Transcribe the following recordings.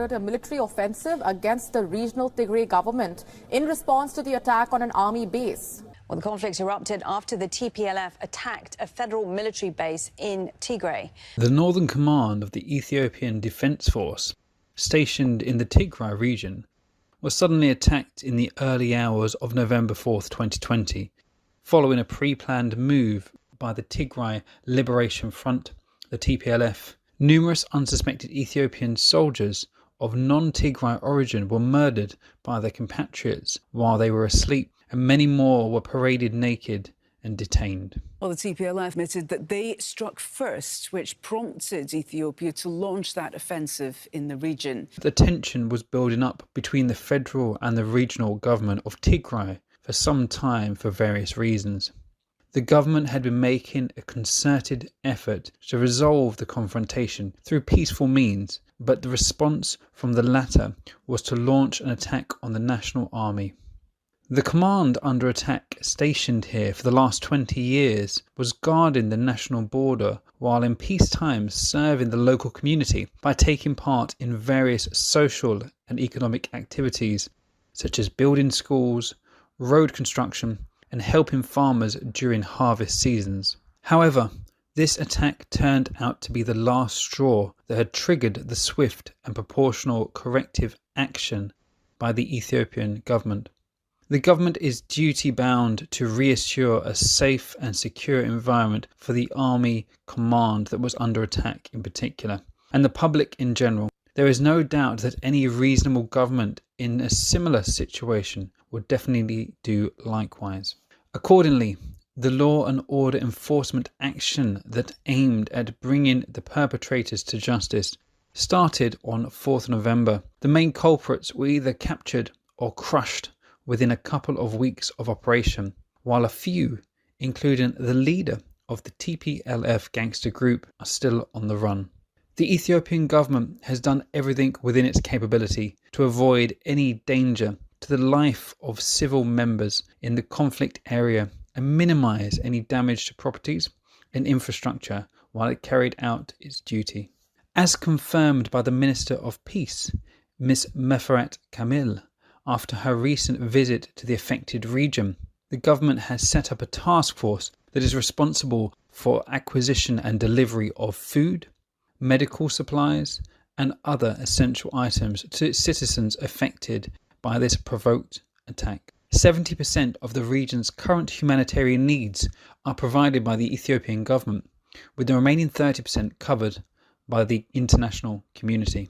ordered a military offensive against the regional Tigray government in response to the attack on an army base. Well, the conflict erupted after the TPLF attacked a federal military base in Tigray. The Northern Command of the Ethiopian Defence Force, stationed in the Tigray region, was suddenly attacked in the early hours of November 4th, 2020, following a pre-planned move by the Tigray Liberation Front, the TPLF. Numerous unsuspected Ethiopian soldiers of non-Tigray origin were murdered by their compatriots while they were asleep, and many more were paraded naked and detained. Well, the TPLF admitted that they struck first, which prompted Ethiopia to launch that offensive in the region. The tension was building up between the federal and the regional government of Tigray for some time for various reasons. The government had been making a concerted effort to resolve the confrontation through peaceful means, but the response from the latter was to launch an attack on the national army. The command under attack stationed here for the last 20 years was guarding the national border while in peacetime serving the local community by taking part in various social and economic activities such as building schools, road construction and helping farmers during harvest seasons. However, this attack turned out to be the last straw that had triggered the swift and proportional corrective action by the Ethiopian government. The government is duty-bound to reassure a safe and secure environment for the army command that was under attack in particular, and the public in general. There is no doubt that any reasonable government in a similar situation would definitely do likewise. Accordingly, the law and order enforcement action that aimed at bringing the perpetrators to justice started on 4th November. The main culprits were either captured or crushed within a couple of weeks of operation, while a few, including the leader of the TPLF gangster group, are still on the run. The Ethiopian government has done everything within its capability to avoid any danger to the life of civil members in the conflict area and minimize any damage to properties and infrastructure while it carried out its duty. As confirmed by the Minister of Peace, Ms. Meferet Kamil, after her recent visit to the affected region, the government has set up a task force that is responsible for acquisition and delivery of food, medical supplies, and other essential items to its citizens affected by this provoked attack. 70% of the region's current humanitarian needs are provided by the Ethiopian government, with the remaining 30% covered by the international community.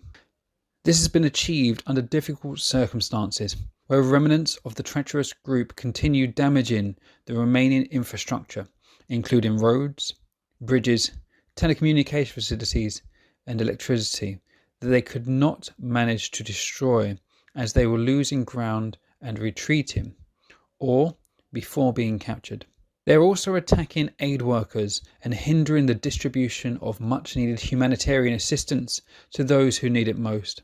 This has been achieved under difficult circumstances, where remnants of the treacherous group continue damaging the remaining infrastructure, including roads, bridges, telecommunication facilities, and electricity, that they could not manage to destroy as they were losing ground and retreating, or before being captured. They are also attacking aid workers and hindering the distribution of much-needed humanitarian assistance to those who need it most.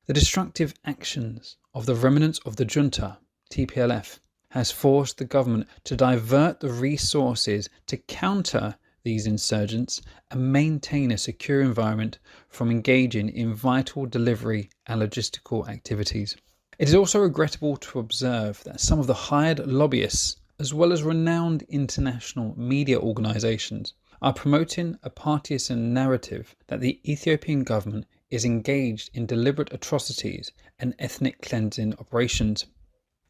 The destructive actions of the remnants of the junta, TPLF, has forced the government to divert the resources to counter these insurgents and maintain a secure environment from engaging in vital delivery and logistical activities. It is also regrettable to observe that some of the hired lobbyists, as well as renowned international media organisations, are promoting a partisan narrative that the Ethiopian government is engaged in deliberate atrocities and ethnic cleansing operations.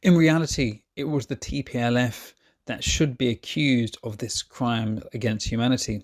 In reality, it was the TPLF that should be accused of this crime against humanity.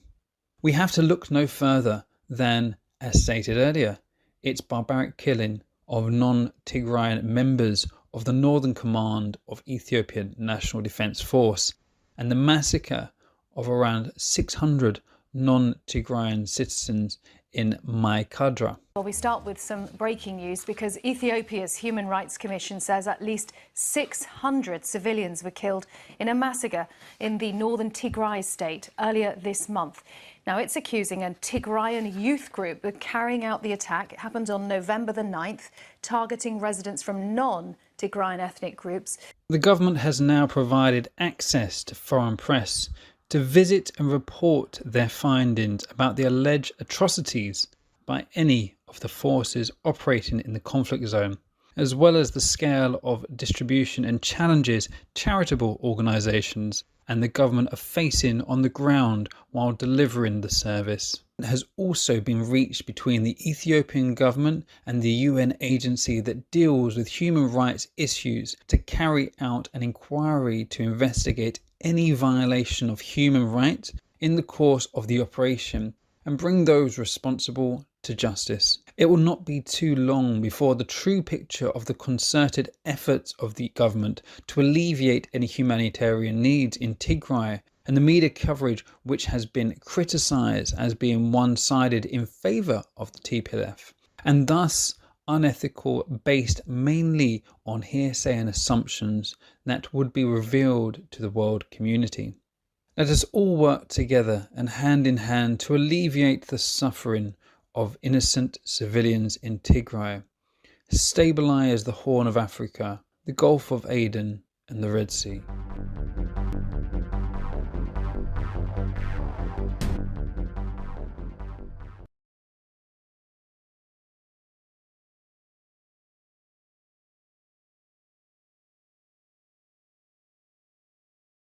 We have to look no further than, as stated earlier, its barbaric killing of non-Tigrayan members of the Northern Command of Ethiopian National Defence Force and the massacre of around 600 non-Tigrayan citizens in Maikadra. Well, we start with some breaking news because Ethiopia's Human Rights Commission says at least 600 civilians were killed in a massacre in the northern Tigray state earlier this month. Now, it's accusing a Tigrayan youth group of carrying out the attack. It happened on November the 9th, targeting residents from non-Tigrayan ethnic groups. The government has now provided access to foreign press to visit and report their findings about the alleged atrocities by any of the forces operating in the conflict zone, as well as the scale of distribution and challenges charitable organisations and the government are facing on the ground while delivering the service. It has also been reached between the Ethiopian government and the UN agency that deals with human rights issues to carry out an inquiry to investigate any violation of human rights in the course of the operation and bring those responsible to justice. It will not be too long before the true picture of the concerted efforts of the government to alleviate any humanitarian needs in Tigray and the media coverage which has been criticised as being one-sided in favour of the TPLF and thus unethical, based mainly on hearsay and assumptions that would be revealed to the world community. Let us all work together and hand in hand to alleviate the suffering of innocent civilians in Tigray, stabilise the Horn of Africa, the Gulf of Aden and the Red Sea.